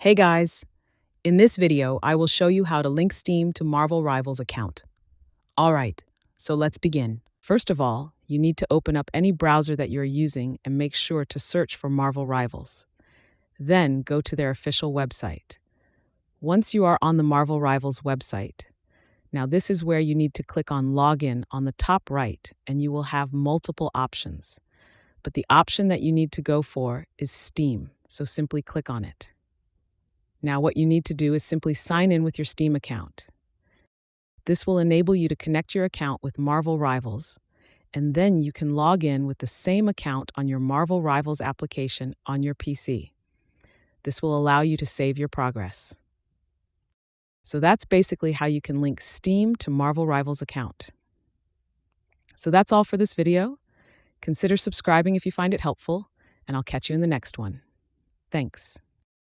Hey guys, in this video, I will show you how to link Steam to Marvel Rivals account. All right, so let's begin. First of all, you need to open up any browser that you're using and make sure to search for Marvel Rivals. Then go to their official website. Once you are on the Marvel Rivals website, now this is where you need to click on Login on the top right and you will have multiple options. But the option that you need to go for is Steam, so simply click on it. Now what you need to do is simply sign in with your Steam account. This will enable you to connect your account with Marvel Rivals, and then you can log in with the same account on your Marvel Rivals application on your PC. This will allow you to save your progress. So that's basically how you can link Steam to Marvel Rivals account. So that's all for this video. Consider subscribing if you find it helpful, and I'll catch you in the next one. Thanks.